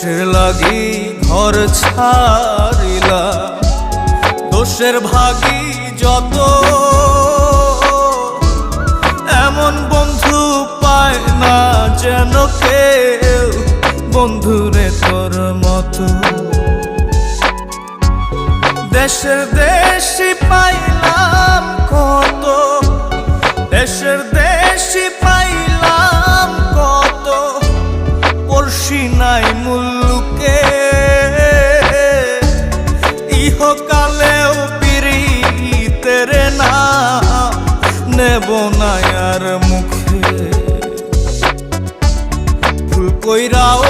দেশের লাগি ঘর ছাড়িলাম, দোষের ভাগী যত, এমন বন্ধু পায় না যেন কেউ, বন্ধুরে তোর মতো। দেশের দেশি পাইলাম কত, দেশের দেশি পাইলাম কত, পড়শি নাই মুল্লুকে। ইহকালেও পিরিতের নাম নেব না আর মুখে। ভুল কইরাও